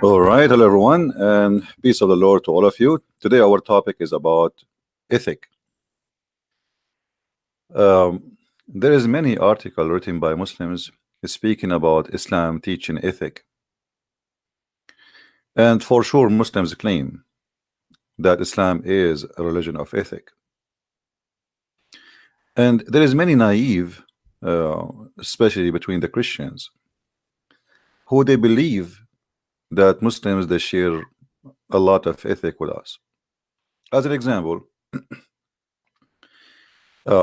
All right, hello everyone, and peace of the Lord to all of you. Today, our topic is about ethic. There is many article written by Muslims speaking about Islam teaching ethic, and for sure, Muslims claim that Islam is a religion of ethic. And there is many naive, especially between the Christians, who they believe that Muslims they share a lot of ethic with us. As an example,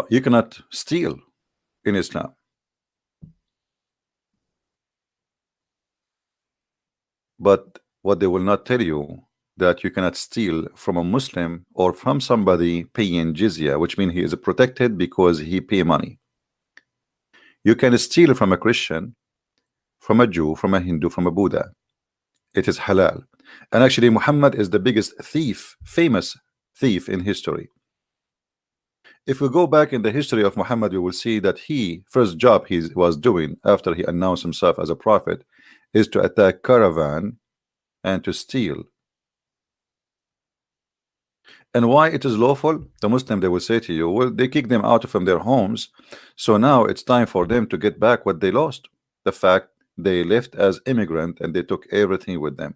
you cannot steal in Islam. But what they will not tell you that you cannot steal from a Muslim or from somebody paying jizya, which means he is protected because he pay money. You can steal from a Christian, from a Jew, from a Hindu, from a Buddha. It is halal. And actually Muhammad is the biggest thief, famous thief in history. If we go back in the history of Muhammad, we will see that first job he was doing after he announced himself as a prophet is to attack caravan and to steal. And why it is lawful? The Muslim they will say to you, well, they kicked them out from their homes, so now it's time for them to get back what they lost. The fact they left as immigrant and they took everything with them.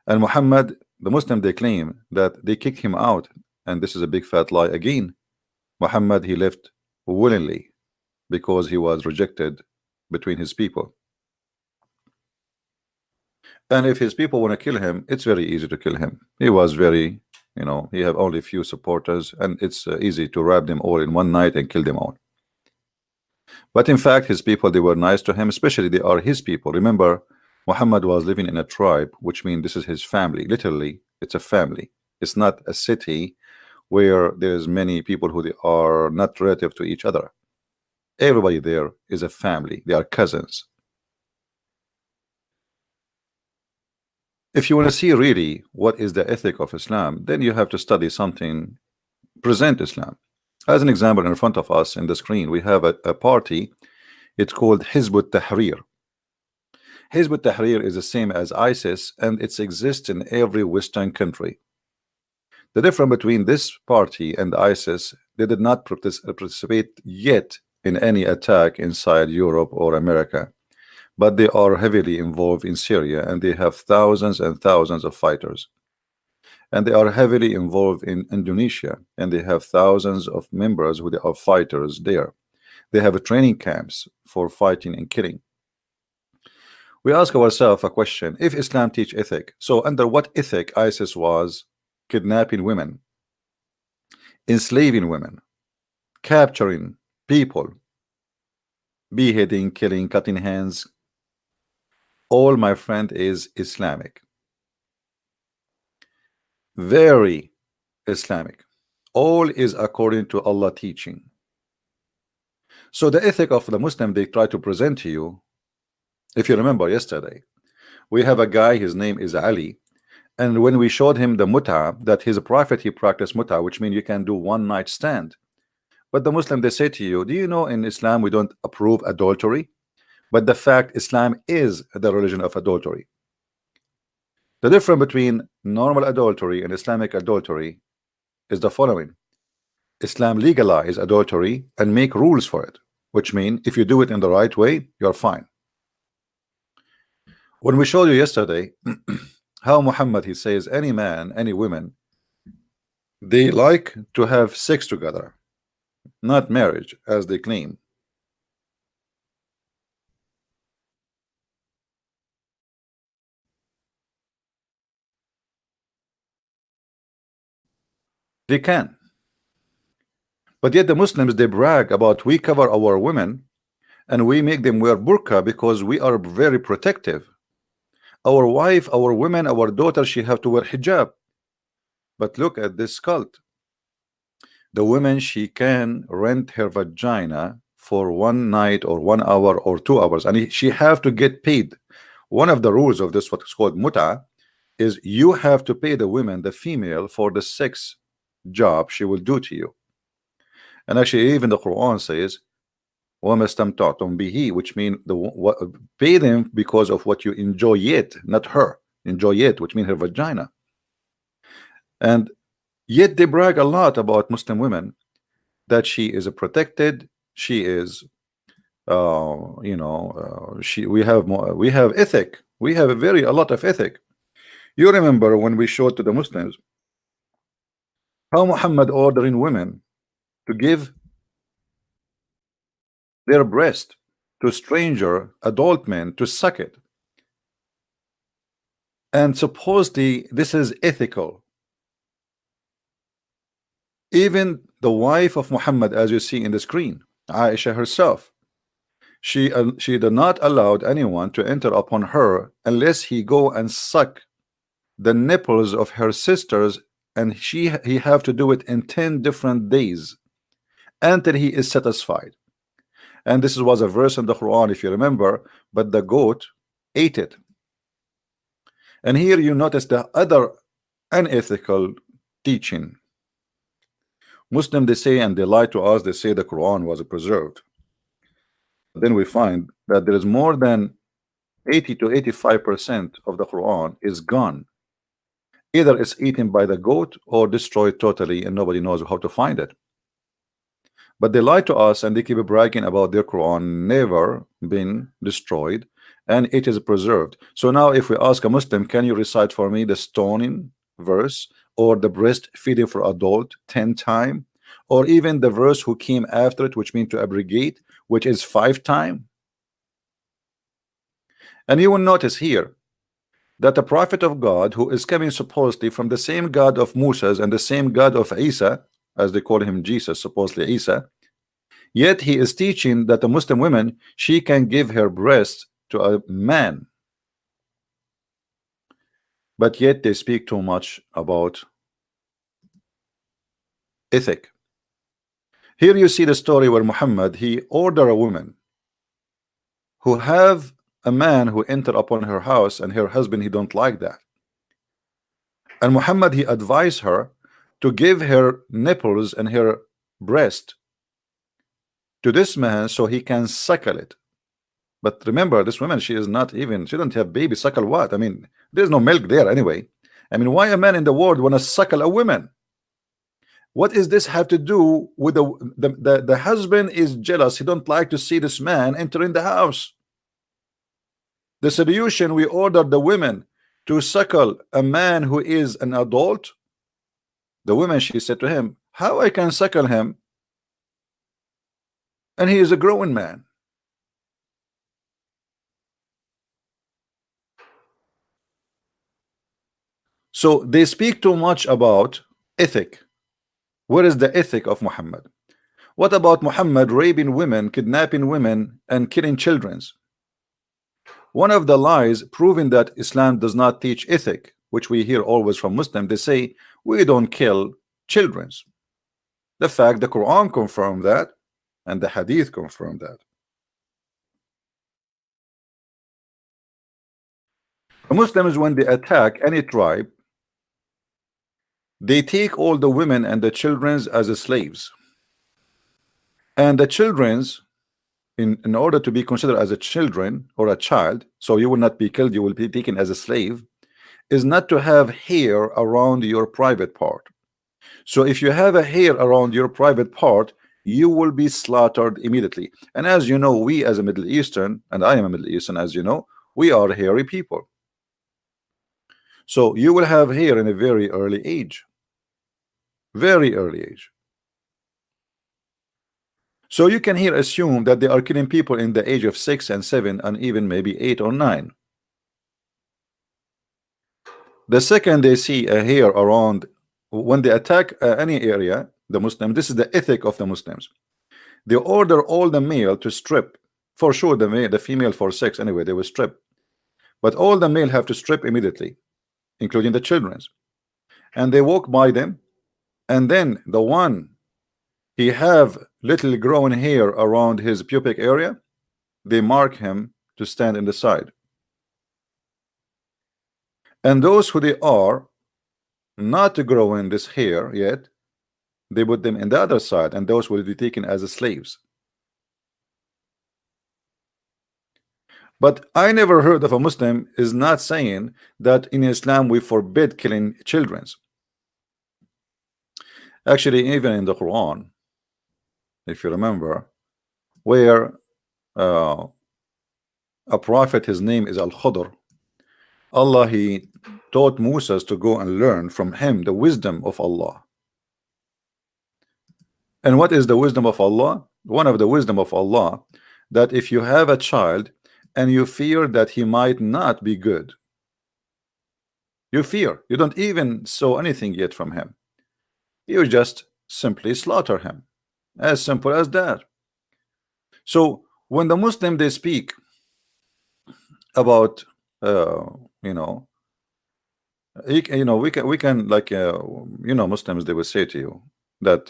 And Muhammad, the Muslim, they claim that they kicked him out, and this is a big fat lie again. Muhammad, he left willingly because he was rejected between his people. And if his people want to kill him, it's very easy to kill him. He was very, he have only few supporters, and it's easy to wrap them all in one night and kill them all. But in fact, his people, they were nice to him, especially they are his people. Remember, Muhammad was living in a tribe, which means this is his family. Literally, it's a family. It's not a city where there's many people who they are not relative to each other. Everybody there is a family. They are cousins. If you want to see really what is the ethic of Islam, then you have to study something, present Islam. As an example, in front of us in the screen, we have a party. It's called Hizb ut-Tahrir. Hizb ut-Tahrir is the same as ISIS, and it exists in every Western country. The difference between this party and ISIS, they did not participate yet in any attack inside Europe or America. But they are heavily involved in Syria, and they have thousands and thousands of fighters. And they are heavily involved in Indonesia, and they have thousands of members who are fighters there. They have training camps for fighting and killing. We ask ourselves a question: if Islam teach ethic, so under what ethic ISIS was kidnapping women, enslaving women, capturing people, beheading, killing, cutting hands? All, my friend, is Islamic. Very Islamic. All is according to Allah teaching. So the ethic of the Muslim they try to present to you, if you remember yesterday, we have a guy, his name is Ali, and when we showed him the muta, that he's a prophet, he practiced muta, which means you can do one night stand. But the Muslim they say to you, do you know in Islam we don't approve adultery? But the fact Islam is the religion of adultery. The difference between normal adultery and Islamic adultery is the following: Islam legalize adultery and make rules for it, which means if you do it in the right way, you're fine. When we showed you yesterday how Muhammad, he says any man, any woman, they like to have sex together, not marriage as they claim. They can. But yet the Muslims, they brag about we cover our women and we make them wear burqa because we are very protective. Our wife, our women, our daughter, she have to wear hijab. But look at this cult. The woman, she can rent her vagina for one night or 1 hour or 2 hours, and she have to get paid. One of the rules of this, what is called muta, is you have to pay the women, the female, for the sex job she will do to you. And actually even the Quran says وَمَا اسْتَمْتَعْتُمْ بِهِ, which mean pay them because of what you enjoy it, not her. Enjoy it, which means her vagina. And yet they brag a lot about Muslim women, that she is a protected, she is we have ethic, we have a lot of ethic. You remember when we showed to the Muslims how Muhammad ordering women to give their breast to stranger adult men to suck it, and supposedly this is ethical. Even the wife of Muhammad, as you see in the screen, Aisha herself, she did not allowed anyone to enter upon her unless he go and suck the nipples of her sisters, and he have to do it in 10 different days until he is satisfied. And this was a verse in the Quran, if you remember, but the goat ate it. And here you notice the other unethical teaching. Muslim, they say, and they lie to us, they say the Quran was preserved. Then we find that there is more than 80 to 85% of the Quran is gone. Either it's eaten by the goat or destroyed totally, and nobody knows how to find it. But they lie to us and they keep bragging about their Quran never been destroyed and it is preserved. So now if we ask a Muslim, can you recite for me the stoning verse or the breastfeeding for adult 10 times, or even the verse who came after it, which means to abrogate, which is 5 times? And you will notice here that the prophet of God, who is coming supposedly from the same God of Moses and the same God of Isa, as they call him Jesus, supposedly Isa, yet he is teaching that the Muslim woman, she can give her breast to a man. But yet they speak too much about ethic. Here you see the story where Muhammad, he ordered a woman who have a man who enter upon her house, and her husband, he don't like that. And Muhammad, he advised her to give her nipples and her breast to this man so he can suckle it. But remember, this woman, she is not even, she don't have baby. Suckle what? I mean, there's no milk there anyway. I mean, why a man in the world want to suckle a woman? What is this have to do with the husband is jealous, he don't like to see this man enter in the house. The solution, we ordered the women to suckle a man who is an adult. The woman, she said to him, how I can suckle him and he is a growing man? So they speak too much about ethic. Where is the ethic of Muhammad? What about Muhammad raping women, kidnapping women, and killing children? One of the lies proving that Islam does not teach ethic, which we hear always from Muslims, they say we don't kill children. The fact the Quran confirmed that, and the Hadith confirmed that. The Muslims, when they attack any tribe, they take all the women and the children as slaves. And the children's, in order to be considered as a children or a child, so you will not be killed, you will be taken as a slave, is not to have hair around your private part. So if you have a hair around your private part, you will be slaughtered immediately. And as you know, we as a Middle Eastern, and I am a Middle Eastern, as you know, we are hairy people. So you will have hair in a very early age. Very early age. So you can here assume that they are killing people in the age of 6 and 7 and even maybe 8 or 9. The second they see a hair around, when they attack any area, the Muslim, this is the ethic of the Muslims. They order all the male to strip. For sure the female for sex anyway, they will strip. But all the male have to strip immediately, including the children. And they walk by them, and then the one he have little growing hair around his pubic area, they mark him to stand in the side. And those who they are not growing this hair yet, they put them in the other side, and those will be taken as slaves. But I never heard of a Muslim is not saying that in Islam we forbid killing children. Actually, even in the Quran, if you remember, where uh, a prophet, his name is Al-Khudr, Allah, he taught Moses to go and learn from him the wisdom of Allah. And what is the wisdom of Allah? One of the wisdom of Allah, that if you have a child and you fear that he might not be good, you fear, you don't even saw anything yet from him, you just simply slaughter him, as simple as that. So when the Muslim they speak about you know, we can like Muslims, they will say to you that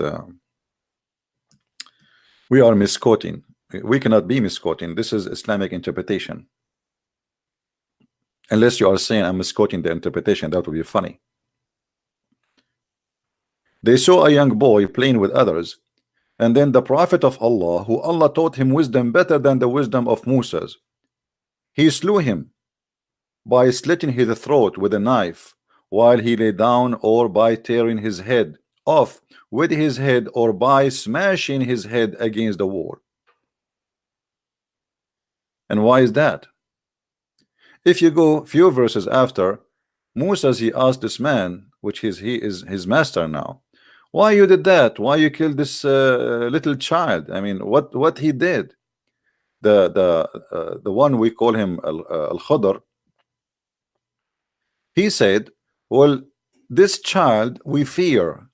we are misquoting. We cannot be misquoting. This is Islamic interpretation. Unless you are saying I'm misquoting the interpretation, that would be funny. They saw a young boy playing with others, and then the prophet of Allah, who Allah taught him wisdom better than the wisdom of Moses, he slew him by slitting his throat with a knife while he lay down, or by tearing his head off with his head, or by smashing his head against the wall. And why is that? If you go few verses after, Moses, he asked this man, which he is his master now, why you did that? Why you killed this little child? I mean, what he did? The one we call him Al-Khudr, he said, well, this child, we fear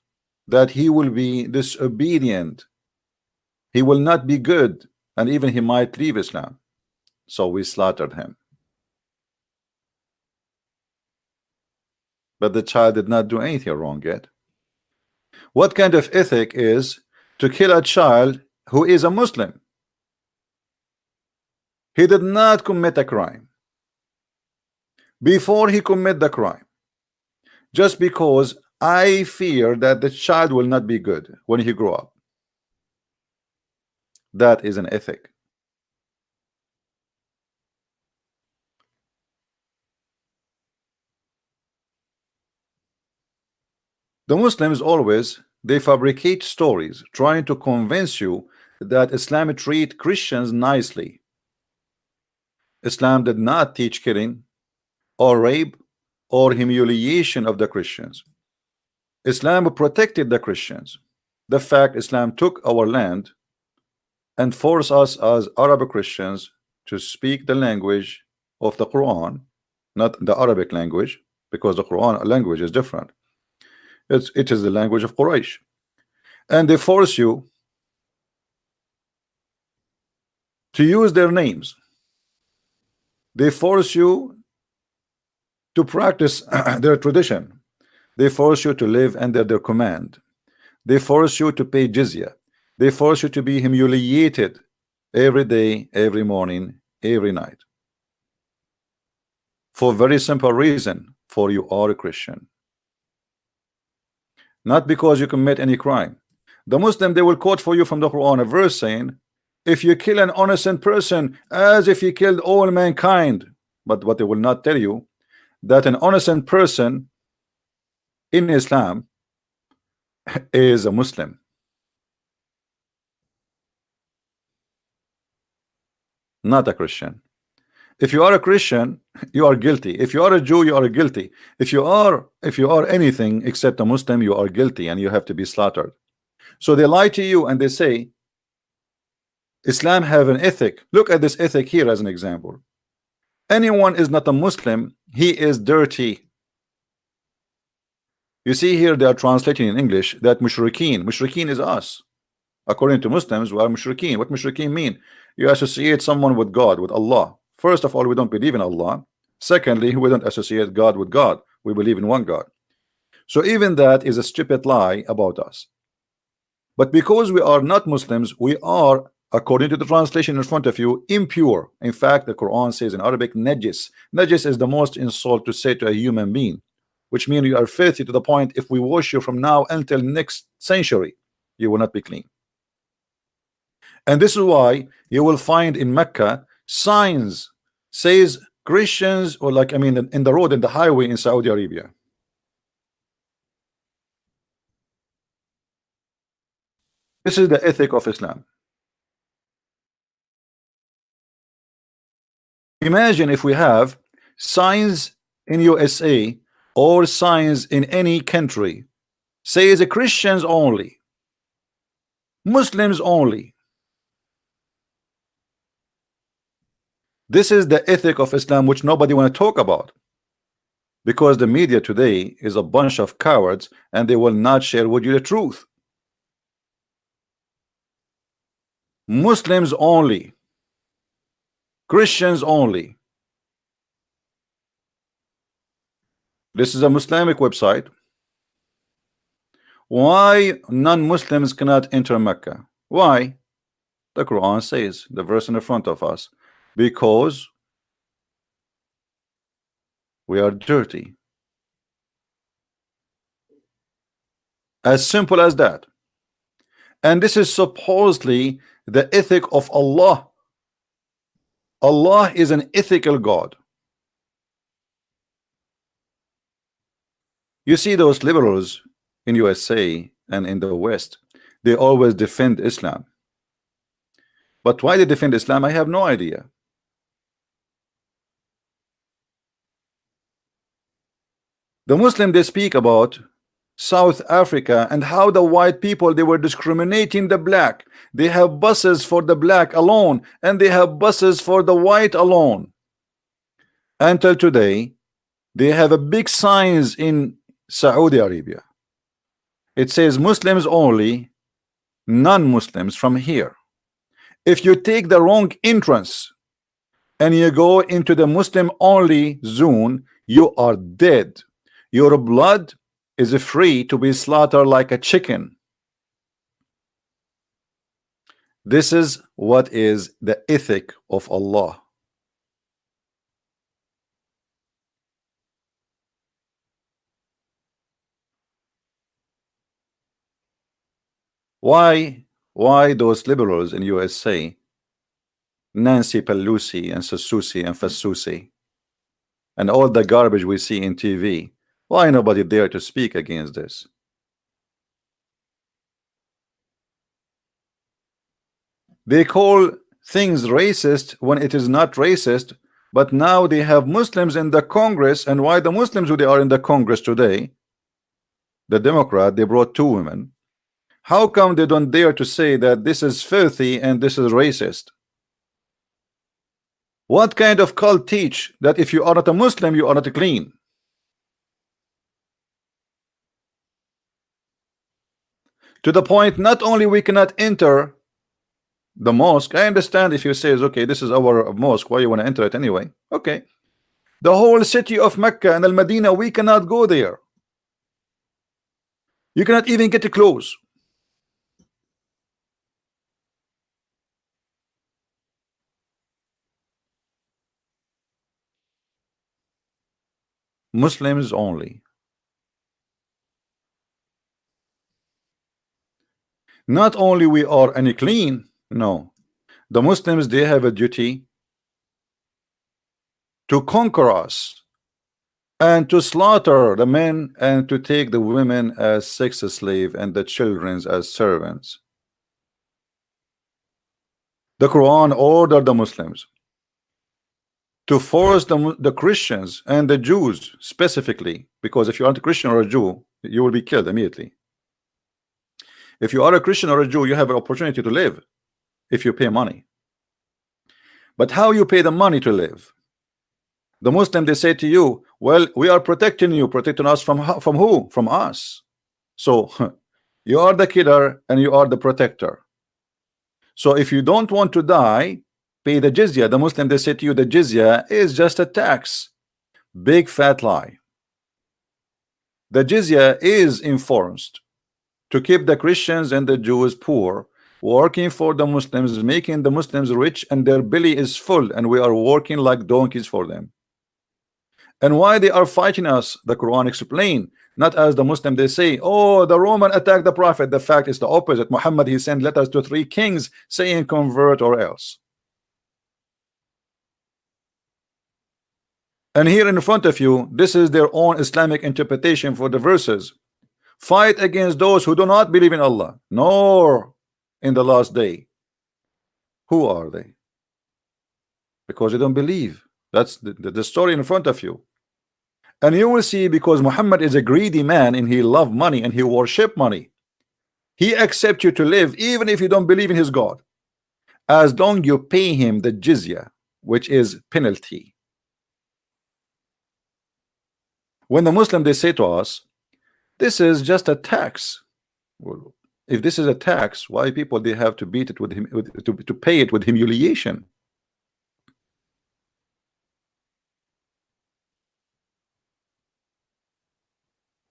that he will be disobedient, he will not be good, and even he might leave Islam, so we slaughtered him. But the child did not do anything wrong yet. What kind of ethic is to kill a child who is a Muslim? He did not commit a crime. Before he commit the crime, just because I fear that the child will not be good when he grow up, that is an ethic. The Muslims always, they fabricate stories trying to convince you that Islam treat Christians nicely. Islam did not teach killing or rape or humiliation of the Christians. Islam protected the Christians. The fact Islam took our land and forced us as Arab Christians to speak the language of the Quran, not the Arabic language, because the Quran language is different. It is the language of Quraysh, and they force you to use their names. They force you to practice their tradition. They force you to live under their command. They force you to pay jizya. They force you to be humiliated every day, every morning, every night, for very simple reason: for you are a Christian, not because you commit any crime. The Muslim, they will quote for you from the Quran a verse saying, if you kill an innocent person as if you killed all mankind. But what they will not tell you, that an innocent person in Islam is a Muslim, not a Christian. If you are a Christian, you are guilty. If you are a Jew, you are guilty. If you are anything except a Muslim, you are guilty and you have to be slaughtered. So they lie to you and they say Islam have an ethic. Look at this ethic here as an example. Anyone is not a Muslim, he is dirty. You see here they are translating in English that mushrikeen is us. According to Muslims, we are mushrikeen. What mushrikeen mean? You associate someone with God, with Allah. First of all, we don't believe in Allah. Secondly, we don't associate God with God. We believe in one God. So even that is a stupid lie about us. But because we are not Muslims, we are, according to the translation in front of you, impure. In fact, the Quran says in Arabic, najis. Najis is the most insult to say to a human being, which means you are filthy to the point if we wash you from now until next century, you will not be clean. And this is why you will find in Mecca signs says Christians, or like, I mean, in the road, in the highway in Saudi Arabia. This is the ethic of Islam. Imagine if we have signs in USA or signs in any country says Christians only, Muslims only. This is the ethic of Islam, which nobody want to talk about, because the media today is a bunch of cowards and they will not share with you the truth. Muslims only, Christians only. This is a Islamic website. Why non-Muslims cannot enter Mecca? Why? The Quran says, the verse in the front of us, because we are dirty. As simple as that. And this is supposedly the ethic of Allah. Allah is an ethical God. You see those liberals in USA and in the West, they always defend Islam. But why they defend Islam, I have no idea. The Muslim, they speak about South Africa and how the white people, they were discriminating the black. They have buses for the black alone and they have buses for the white alone. Until today, they have a big signs in Saudi Arabia. It says Muslims only, non-Muslims from here. If you take the wrong entrance and you go into the Muslim only zone, you are dead. Your blood is free to be slaughtered like a chicken. This is what is the ethic of Allah. Why those liberals in USA, Nancy Pelosi and Sasusi and Fasusi, and all the garbage we see in TV, why nobody dare to speak against this? They call things racist when it is not racist, but now they have Muslims in the Congress. And why the Muslims, who they are in the Congress today, the Democrat, they brought 2 women. How come they don't dare to say that this is filthy and this is racist? What kind of cult teach that if you are not a Muslim, you are not clean? To the point, not only we cannot enter the mosque. I understand if you say, okay, this is our mosque, why you want to enter it anyway? Okay. The whole city of Mecca and Al-Madinah, we cannot go there. You cannot even get close. Muslims only. Not only we are unclean, no. The Muslims, they have a duty to conquer us and to slaughter the men and to take the women as sex slave and the children as servants. The Quran ordered the Muslims to force the Christians and the Jews specifically, because if you aren't a Christian or a Jew, you will be killed immediately. If you are a Christian or a Jew, you have an opportunity to live if you pay money. But how you pay the money to live? The Muslim, they say to you, well, we are protecting you. Protecting us from who? From us. So you are the killer and you are the protector. So if you don't want to die, pay the jizya. The Muslim, they say to you, the jizya is just a tax. Big fat lie. The jizya is enforced to keep the Christians and the Jews poor, working for the Muslims, making the Muslims rich, and their belly is full, and we are working like donkeys for them. And why they are fighting us, the Quran explain, not as the Muslim, they say, oh, the Roman attacked the Prophet. The fact is the opposite. Muhammad, he sent letters to 3 kings saying convert or else. And here in front of you, this is their own Islamic interpretation for the verses. Fight against those who do not believe in Allah, nor in the last day. Who are they? Because they don't believe. That's the story in front of you. And you will see, because Muhammad is a greedy man and he love money and he worship money, he accept you to live even if you don't believe in his God, as long you pay him the jizya, which is penalty. When the Muslim, they say to us, this is just a tax. Well, if this is a tax, why people they have to beat it with him, to pay it with humiliation?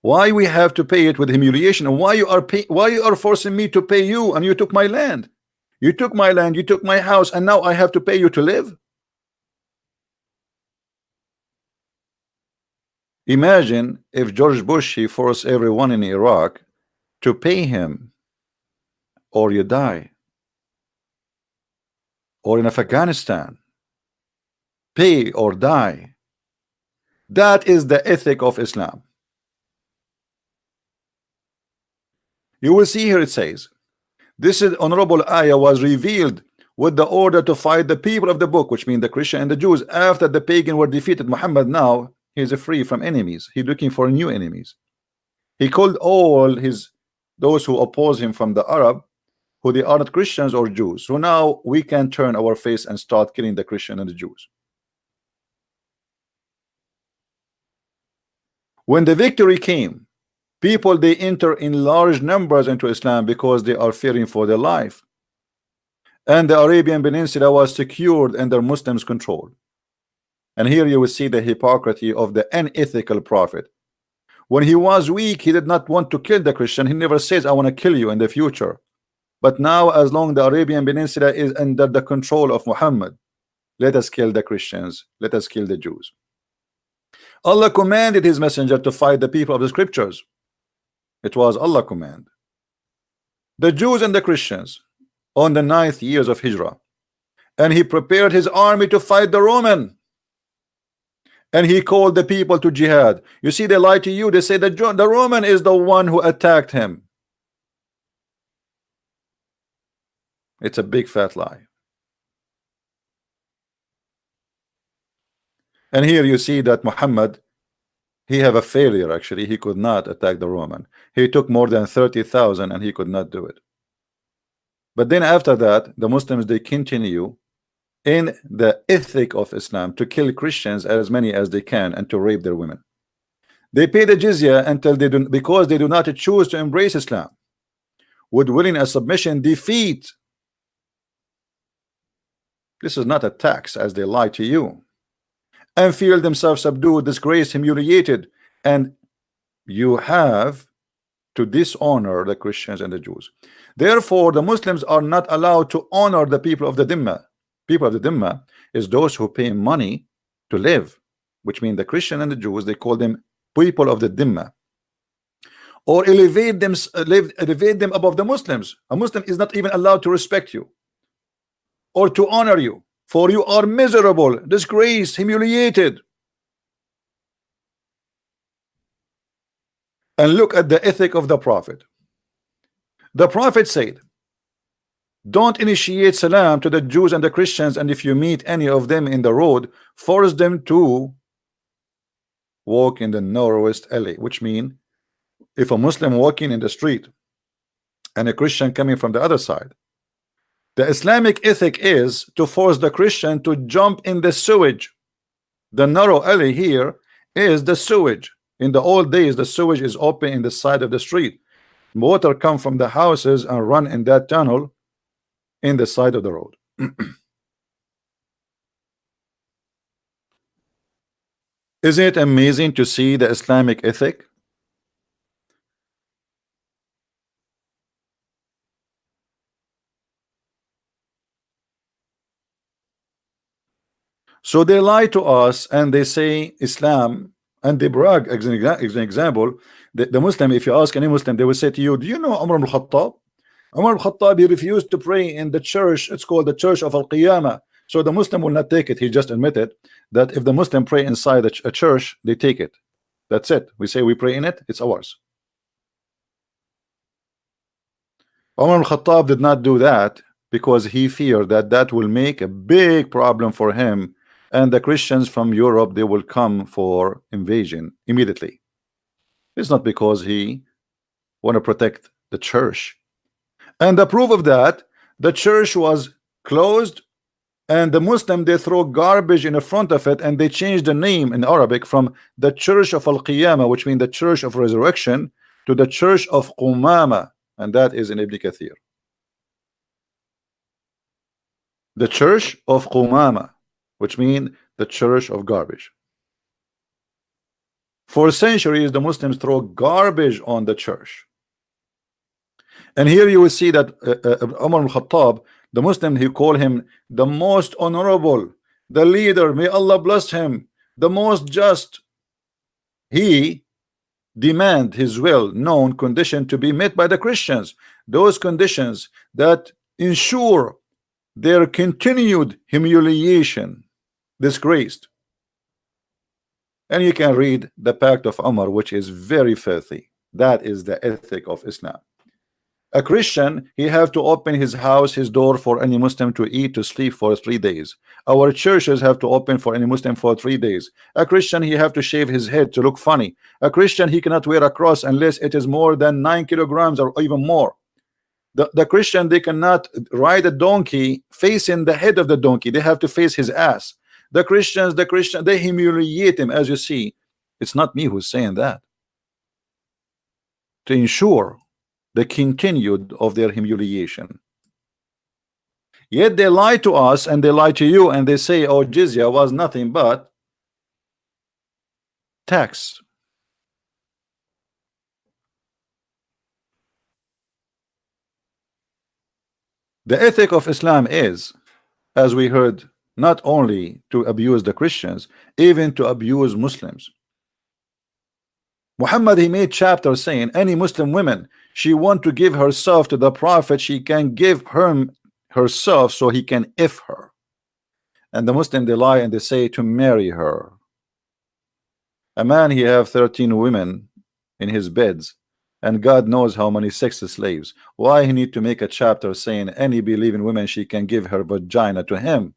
Why we have to pay it with humiliation? And why you are forcing me to pay you? And you took my land, you took my land, you took my house, and now I have to pay you to live? Imagine if George Bush, he forced everyone in Iraq to pay him or you die. Or in Afghanistan, pay or die. That is the ethic of Islam. You will see here it says, this is honorable ayah was revealed with the order to fight the people of the book, which means the Christian and the Jews, after the pagan were defeated. Muhammad now he is free from enemies. He's looking for new enemies. He called all those who oppose him from the Arab, who they are not Christians or Jews. So now we can turn our face and start killing the Christian and the Jews. When the victory came, people they enter in large numbers into Islam because they are fearing for their life. And the Arabian Peninsula was secured under Muslims' control. And here you will see the hypocrisy of the unethical prophet. When he was weak, he did not want to kill the Christian. He never says, I want to kill you in the future. But now, as long the Arabian Peninsula is under the control of Muhammad, let us kill the Christians, let us kill the Jews. Allah commanded his messenger to fight the people of the scriptures. It was Allah command. The Jews and the Christians on the 9th years of Hijrah, and he prepared his army to fight the Roman. And he called the people to jihad. You see, they lie to you. They say that the Roman is the one who attacked him. It's a big fat lie. And here you see that Muhammad, he have a failure. Actually, he could not attack the Roman. He took more than 30,000 and he could not do it. But then after that, the Muslims, they continue in the ethic of Islam to kill Christians as many as they can and to rape their women. They pay the jizya until they do, because they do not choose to embrace Islam. Would willing a submission defeat? This is not a tax, as they lie to you, and feel themselves subdued, disgraced, humiliated, and you have to dishonor the Christians and the Jews. Therefore, the Muslims are not allowed to honor the people of the Dhimma. People of the Dhimma is those who pay money to live, which means the Christian and the Jews, they call them people of the Dhimma, or elevate them above the Muslims. A Muslim is not even allowed to respect you or to honor you, for you are miserable, disgraced, humiliated. And look at the ethic of the Prophet. The Prophet said, don't initiate salam to the Jews and the Christians, and if you meet any of them in the road, force them to walk in the narrowest alley, which means if a Muslim walking in the street and a Christian coming from the other side, the Islamic ethic is to force the Christian to jump in the sewage. The narrow alley here is the sewage. In the old days, the sewage is open in the side of the street. Water come from the houses and run in that tunnel in the side of the road. Isn't it amazing to see the Islamic ethic? So they lie to us and they say Islam, and they brag. As an example, the Muslim, if you ask any Muslim, they will say to you, do you know Umar ibn Khattab? Umar ibn Khattab, he refused to pray in the church. It's called the Church of Al-Qiyamah. So the Muslim will not take it. He just admitted that if the Muslim pray inside a church, they take it. That's it. We say we pray in it, it's ours. Umar al-Khattab did not do that because he feared that that will make a big problem for him, and the Christians from Europe, they will come for invasion immediately. It's not because he want to protect the church. And the proof of that, the church was closed, and the Muslim, they throw garbage in the front of it, and they changed the name in Arabic from the Church of Al-Qiyamah, which means the Church of Resurrection, to the Church of Qumama, and that is in Ibn Kathir. The Church of Qumama, which means the Church of Garbage. For centuries, the Muslims throw garbage on the church. And here you will see that Umar al-Khattab, the Muslim, he called him the most honorable, the leader, may Allah bless him, the most just. He demand his well-known condition to be met by the Christians, those conditions that ensure their continued humiliation, disgraced. And you can read the Pact of Umar, which is very filthy. That is the ethic of Islam. A Christian, he have to open his house, his door for any Muslim to eat, to sleep for 3 days. Our churches have to open for any Muslim for 3 days. A Christian, he have to shave his head to look funny. A Christian, he cannot wear a cross unless it is more than 9 kilograms or even more. The Christian, they cannot ride a donkey facing the head of the donkey. They have to face his ass. The Christians, they humiliate him, as you see. It's not me who's saying that. To ensure the continued of their humiliation. Yet they lie to us, and they lie to you, and they say, oh, jizya was nothing but tax. The ethic of Islam is, as we heard, not only to abuse the Christians, even to abuse Muslims. Muhammad, he made chapter saying any Muslim woman, she want to give herself to the Prophet, she can give herself so he can if her. And the Muslim, they lie and they say to marry her. A man, he have 13 women in his beds, and God knows how many sex slaves. Why he need to make a chapter saying any believing woman, she can give her vagina to him?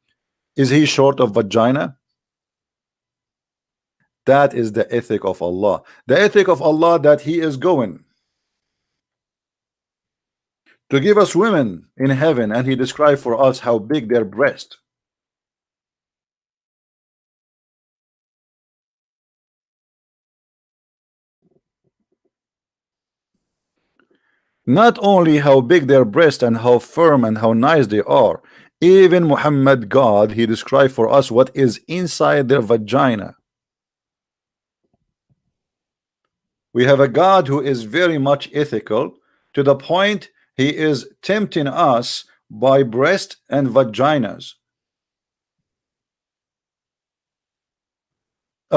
Is he short of vagina? That is the ethic of Allah. The ethic of Allah, that he is going to give us women in heaven, and he described for us how big their breast. Not only how big their breast and how firm and how nice they are, even Muhammad, God, he described for us what is inside their vagina. We have a God who is very much ethical, to the point he is tempting us by breast and vaginas.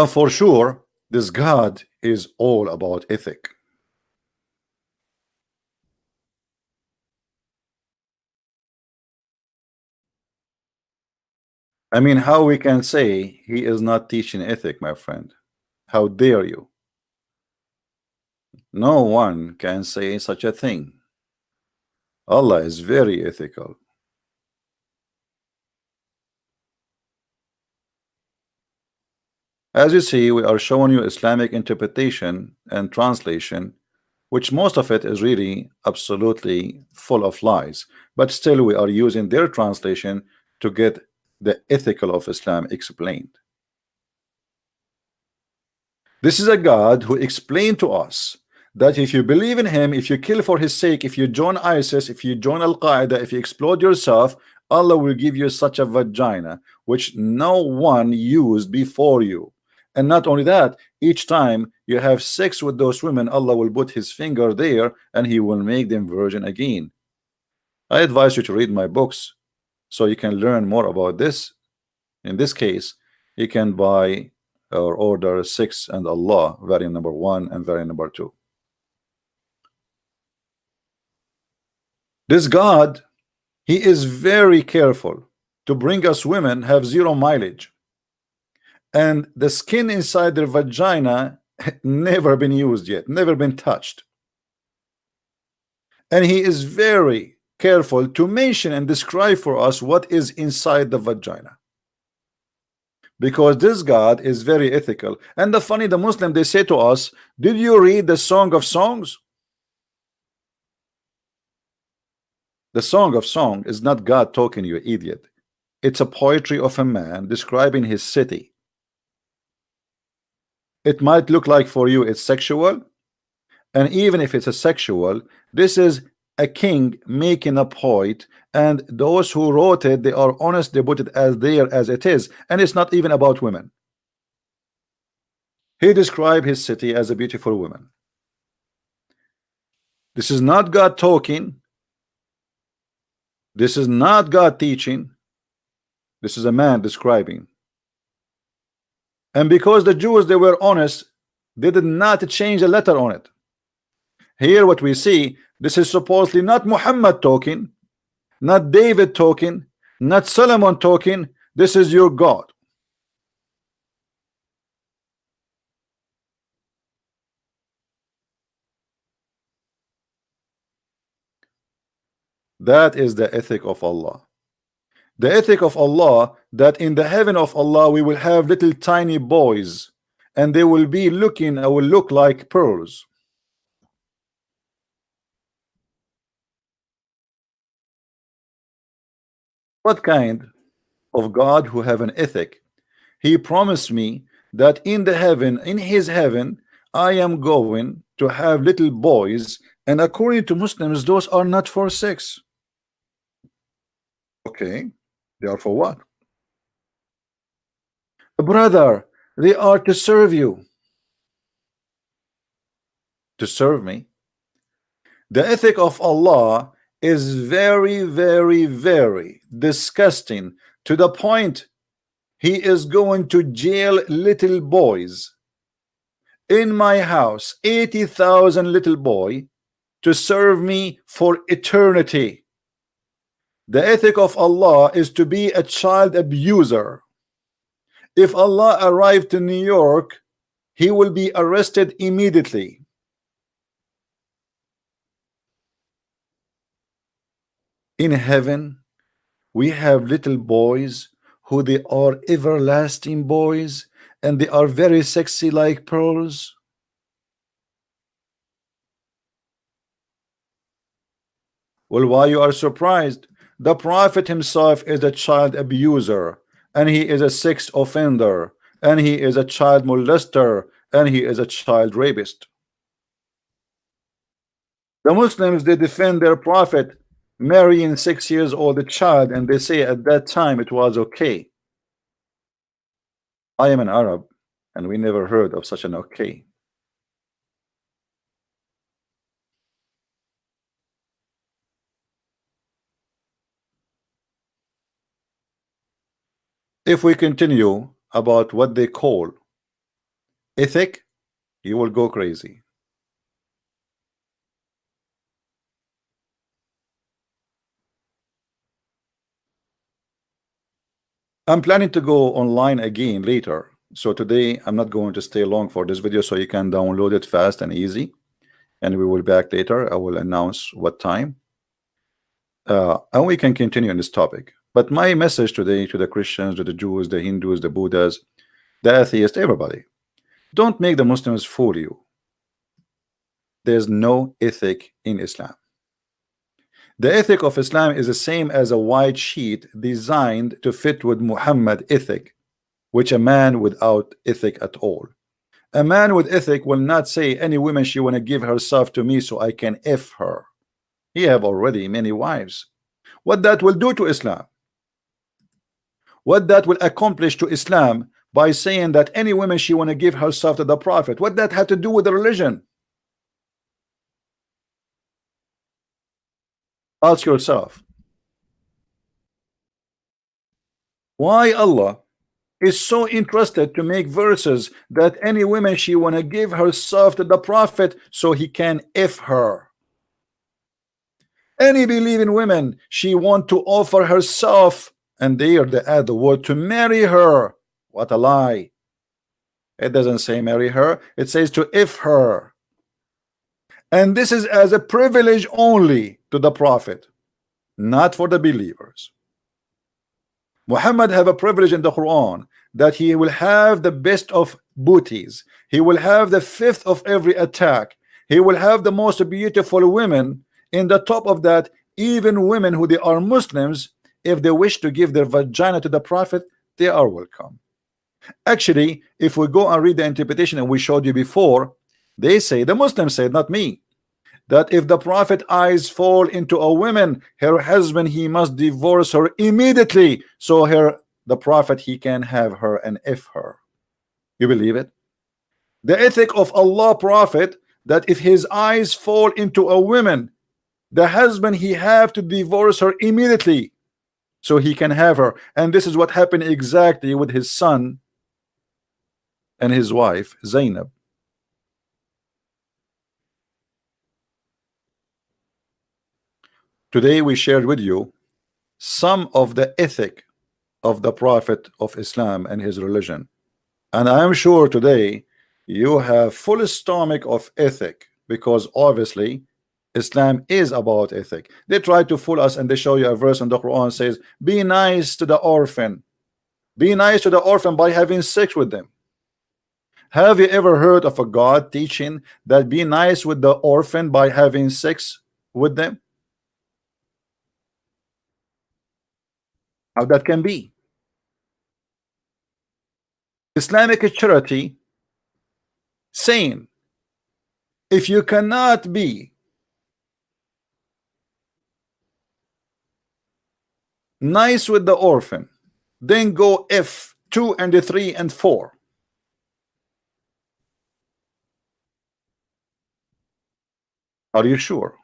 For sure, this God is all about ethic. I mean, how we can say he is not teaching ethic, my friend? How dare you? No one can say such a thing. Allah is very ethical. As you see, we are showing you Islamic interpretation and translation, which most of it is really absolutely full of lies, but still we are using their translation to get the ethical of Islam explained. This is a God who explained to us that if you believe in him, if you kill for his sake, if you join ISIS, if you join Al-Qaeda, if you explode yourself, Allah will give you such a vagina which no one used before you. And not only that, each time you have sex with those women, Allah will put his finger there and he will make them virgin again. I advise you to read my books so you can learn more about this. In this case, you can buy or order 6 and Allah, variant number 1 and variant number 2. This God, he is very careful to bring us women have 0 mileage. and the skin inside their vagina never been used yet, never been touched. And he is very careful to mention and describe for us what is inside the vagina, because this God is very ethical. And the funny, the Muslim, they say to us, did you read the Song of Songs? The Song of Song is not God talking, you idiot. It's a poetry of a man describing his city. It might look like for you it's sexual, and even if it's a sexual, this is a king making a point, and those who wrote it, they are honest, they put it as there as it is, and it's not even about women. He described his city as a beautiful woman. This is not God talking. This is not God teaching. This is a man describing. And because the Jews, they were honest, they did not change a letter on it. Here what we see, this is supposedly not Muhammad talking, not David talking, not Solomon talking. This is your God. That is the ethic of Allah. The ethic of Allah, that in the heaven of Allah we will have little tiny boys, and they will be looking, will look like pearls. What kind of God who have an ethic? He promised me that in the heaven, in his heaven, I am going to have little boys, and according to Muslims, those are not for sex. Okay, they are for what? Brother, they are to serve you. To serve me. The ethic of Allah is very, very, very disgusting, to the point he is going to jail little boys. In my house, 80,000 little boy to serve me for eternity. The ethic of Allah is to be a child abuser. If Allah arrived to New York, he will be arrested immediately. In heaven, we have little boys who they are everlasting boys, and they are very sexy like pearls. Well, why you are surprised? The Prophet himself is a child abuser, and he is a sex offender, and he is a child molester, and he is a child rapist. The Muslims, they defend their Prophet marrying 6 years old child, and they say at that time it was okay. I am an Arab, and we never heard of such an okay. If we continue about what they call ethic, you will go crazy. I'm planning to go online again later, so today I'm not going to stay long for this video, so you can download it fast and easy, and we will back later. I will announce what time, and we can continue on this topic. But my message today to the Christians, to the Jews, the Hindus, the Buddhas, the atheists, everybody, don't make the Muslims fool you. There's no ethic in Islam. The ethic of Islam is the same as a white sheet designed to fit with Muhammad ethic, which a man without ethic at all. A man with ethic will not say any woman she want to give herself to me so I can F her. He have already many wives. What that will do to Islam? What that will accomplish to Islam by saying that any woman she want to give herself to the Prophet? What that had to do with the religion? Ask yourself. Why Allah is so interested to make verses that any woman she want to give herself to the Prophet so he can F her? Any believing women she want to offer herself, and they add the word to marry her. What a lie. It doesn't say marry her. It says to if her. And this is as a privilege only to the Prophet, not for the believers. Muhammad have a privilege in the Quran that he will have the best of booties. He will have the fifth of every attack. He will have the most beautiful women. In the top of that, even women who they are Muslims, if they wish to give their vagina to the Prophet, they are welcome. Actually, if we go and read the interpretation and we showed you before, they say, the Muslims say, not me, that if the Prophet eyes fall into a woman, her husband, he must divorce her immediately, so the Prophet, he can have her and if her. You believe it? The ethic of Allah Prophet, that if his eyes fall into a woman, the husband, he have to divorce her immediately so he can have her. And this is what happened exactly with his son and his wife Zainab. Today we shared with you some of the ethic of the Prophet of Islam and his religion, and I am sure today you have full stomach of ethic, because obviously Islam is about ethic. They try to fool us and they show you a verse in the Quran says be nice to the orphan, be nice to the orphan by having sex with them. Have you ever heard of a God teaching that be nice with the orphan by having sex with them? How that can be? Islamic charity saying if you cannot be nice with the orphan, then go F 2 and 3 and 4. Are you sure?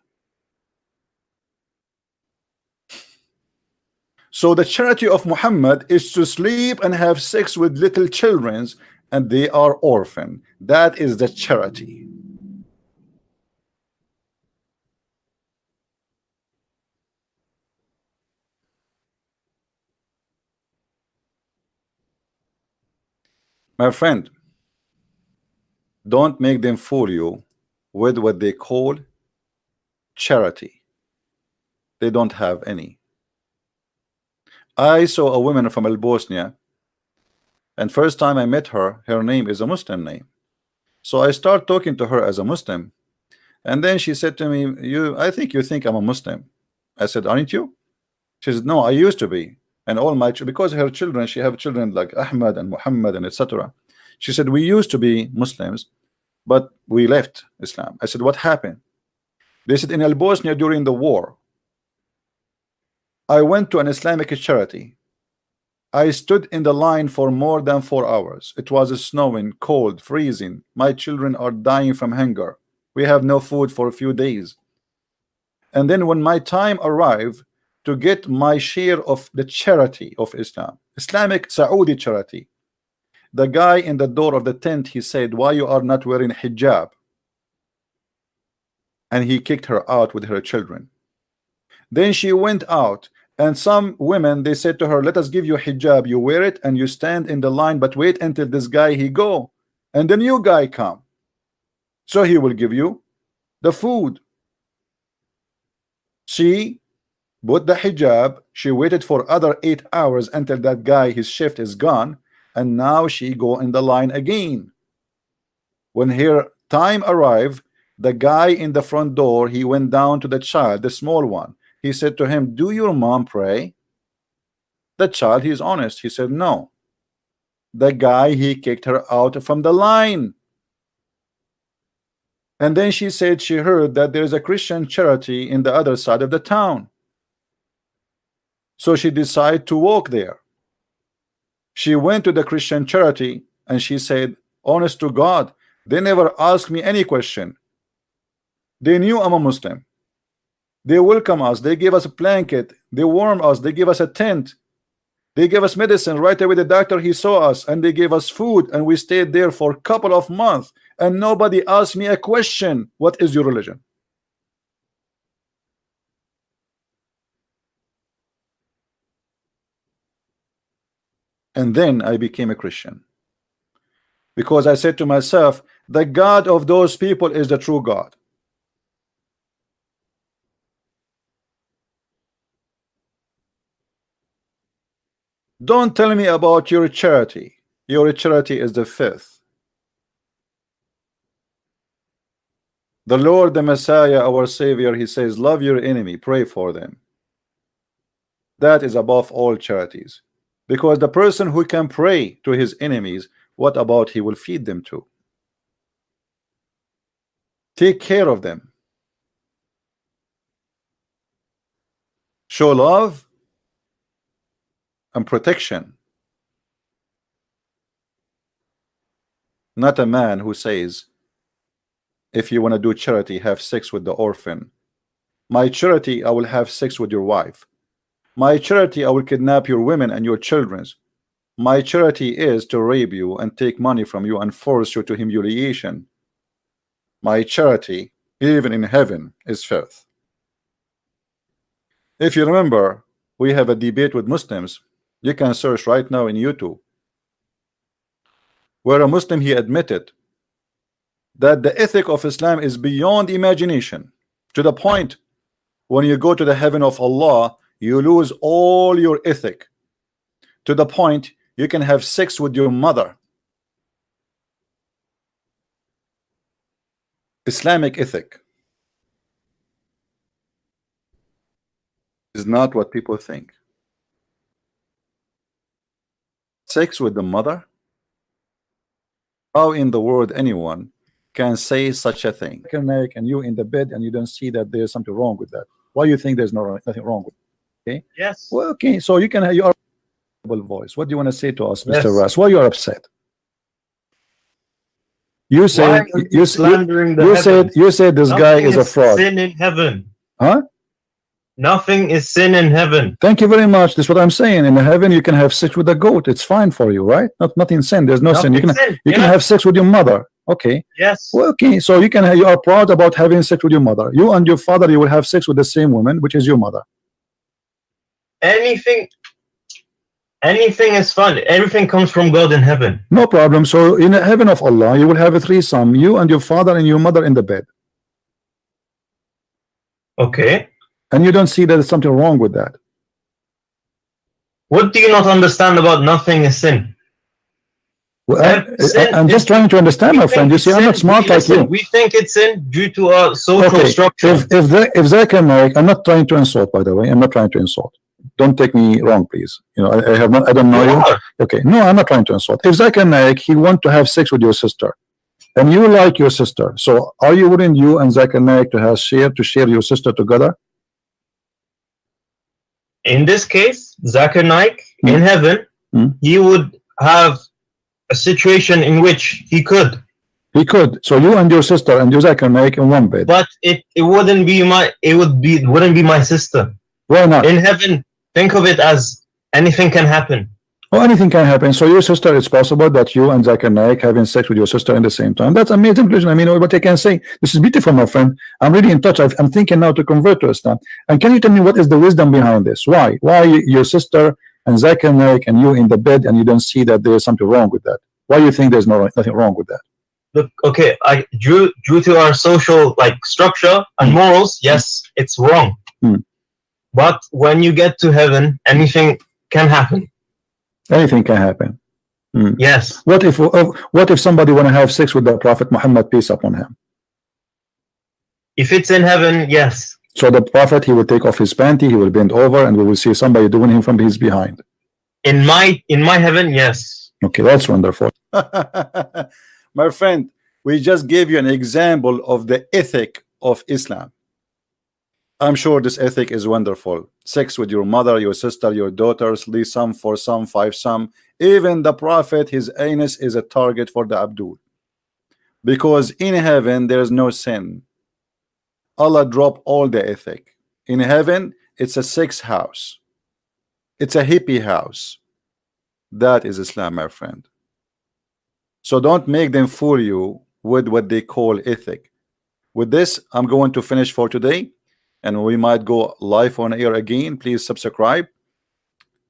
So the charity of Muhammad is to sleep and have sex with little children and they are orphan. That is the charity. My friend, don't make them fool you with what they call charity. They don't have any. I saw a woman from Bosnia, and first time I met her, her name is a Muslim name. So I start talking to her as a Muslim, and then she said to me, I think you think I'm a Muslim. I said, aren't you? She said, no, I used to be. And all my because her children, she have children like Ahmad and Muhammad and etc. She said, we used to be Muslims, but we left Islam. I said, what happened? They said, in Bosnia during the war, I went to an Islamic charity. I stood in the line for more than 4 hours. It was snowing, cold, freezing. My children are dying from hunger. We have no food for a few days. And then when my time arrived to get my share of the charity of Islam, Islamic Saudi charity, the guy in the door of the tent, he said, why you are not wearing hijab? And he kicked her out with her children. Then she went out, and some women, they said to her, let us give you hijab, you wear it and you stand in the line, but wait until this guy he go and the new guy come, so he will give you the food. She put the hijab, she waited for other 8 hours until that guy, his shift is gone, and now she go in the line again. When her time arrived, the guy in the front door, he went down to the child, the small one. He said to him, do your mom pray? The child, he's honest, he said no. The guy, he kicked her out from the line. And then she said she heard that there's a Christian charity in the other side of the town. So she decided to walk there. She went to the Christian charity and she said, honest to God, they never asked me any question. They knew I'm a Muslim. They welcome us. They gave us a blanket. They warm us. They give us a tent. They gave us medicine. Right away, the doctor, he saw us and they gave us food. And we stayed there for a couple of months. And nobody asked me a question. What is your religion? And then I became a Christian. because I said to myself, the God of those people is the true God. Don't tell me about your charity. Your charity is the fifth. The Lord, the Messiah, our Savior, he says, love your enemy, pray for them. That is above all charities. Because the person who can pray to his enemies, what about he will feed them too? Take care of them. Show love and protection. Not a man who says, if you want to do charity, have sex with the orphan. My charity, I will have sex with your wife. My charity, I will kidnap your women and your children. My charity is to rape you and take money from you and force you to humiliation. My charity, even in heaven, is filth. If you remember, we have a debate with Muslims. You can search right now in YouTube, where a Muslim, he admitted that the ethic of Islam is beyond imagination, to the point when you go to the heaven of Allah, you lose all your ethic, to the point you can have sex with your mother. Islamic ethic is not what people think. Sex with the mother? How in the world anyone can say such a thing? And you in the bed and you don't see that there's something wrong with that. Why you think there's nothing wrong with it? Okay. Yes. Well, okay. So you can, you are voice. What do you want to say to us, Yes. Mr. Ras? Why you are upset? You said slandering the you said this guy is a fraud. Sin in heaven. Huh? Nothing is sin in heaven. Thank you very much. That's what I'm saying. In heaven, you can have sex with a goat. It's fine for you, right? Nothing sin. There's no sin. You can have sex with your mother. Okay. Yes. Well, okay. So you are proud about having sex with your mother. You and your father, you will have sex with the same woman, which is your mother. Anything is fun. Everything comes from God in heaven. No problem. So in the heaven of Allah, you will have a threesome. You and your father and your mother in the bed. Okay. And you don't see that there's something wrong with that. What do you not understand about nothing is sin? Well, I'm just trying to understand, my friend. You see, I'm not smart like you. We think it's sin due to our social structure. If Zakir Naik, I'm not trying to insult, by the way. I'm not trying to insult. Don't take me wrong, please. You know, I don't know you. Okay, no, I'm not trying to insult. If Zakir Naik, he want to have sex with your sister, and you like your sister, so are you willing, you and Zakir Naik, to share your sister together? In this case, Zakir Naik in heaven, he would have a situation in which he could. He could. So you and your sister and your Zakir Naik in one bed. But it wouldn't be my sister. Why not? In heaven, think of it as anything can happen. Oh, anything can happen. So your sister, it's possible that you and Zakir Naik having sex with your sister at the same time. That's amazing. I mean, what I can say, this is beautiful, my friend. I'm really in touch. I'm thinking now to convert to Islam. And can you tell me what is the wisdom behind this? Why your sister and Zakir Naik and you in the bed and you don't see that there's something wrong with that? Why you think there's nothing wrong with that? Look, okay, due to our social structure and morals, yes, it's wrong. But when you get to heaven, anything can happen. Anything can happen. Yes. What if somebody want to have sex with the Prophet Muhammad, peace upon him? If it's in heaven, yes. So the Prophet, he will take off his panty, he will bend over, and we will see somebody doing him from his behind. In my heaven, yes. Okay, that's wonderful. My friend, we just gave you an example of the ethic of Islam. I'm sure this ethic is wonderful. Sex with your mother, your sister, your daughters, threesome, foursome, fivesome. Even the Prophet, his anus is a target for the Abdul. Because in heaven, there is no sin. Allah dropped all the ethic. In heaven, it's a sex house. It's a hippie house. That is Islam, my friend. So don't make them fool you with what they call ethic. With this, I'm going to finish for today. And we might go live on air again. Please subscribe.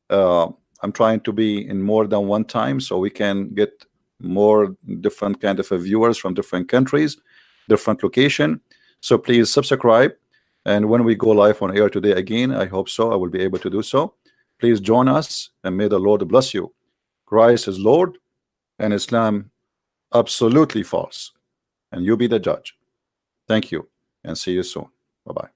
I'm trying to be in more than one time so we can get more different kind of viewers from different countries, different location. So please subscribe, and when we go live on air today again, I hope so, I will be able to do so. Please join us, and may the Lord bless you. Christ is Lord, and Islam absolutely false, and you be the judge. Thank you, and see you soon. Bye-bye.